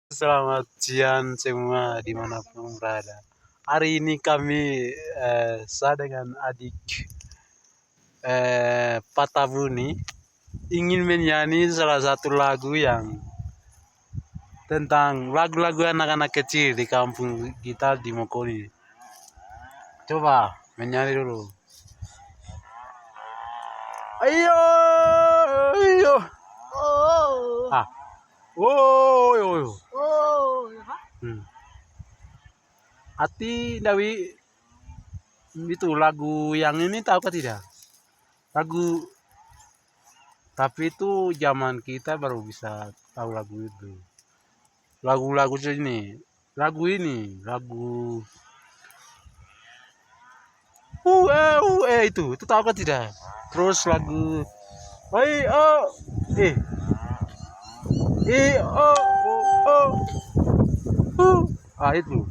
Selamat siang semua dimanapun berada. Hari ini kami saya dengan adik Patabuni ingin menyanyi salah satu lagu yang tentang lagu-lagu anak-anak kecil di kampung kita di Mokoni. Coba menyanyi dulu. Ayo, ayo. Oh. Ah, oh, oh. Oh. Hati Dawi itu lagu yang ini tahu apa tidak? Lagu tapi itu zaman kita baru bisa tahu lagu itu. Lagu-lagu ini, lagu itu tahu apa tidak? Terus lagu oh eh oh oh oh itu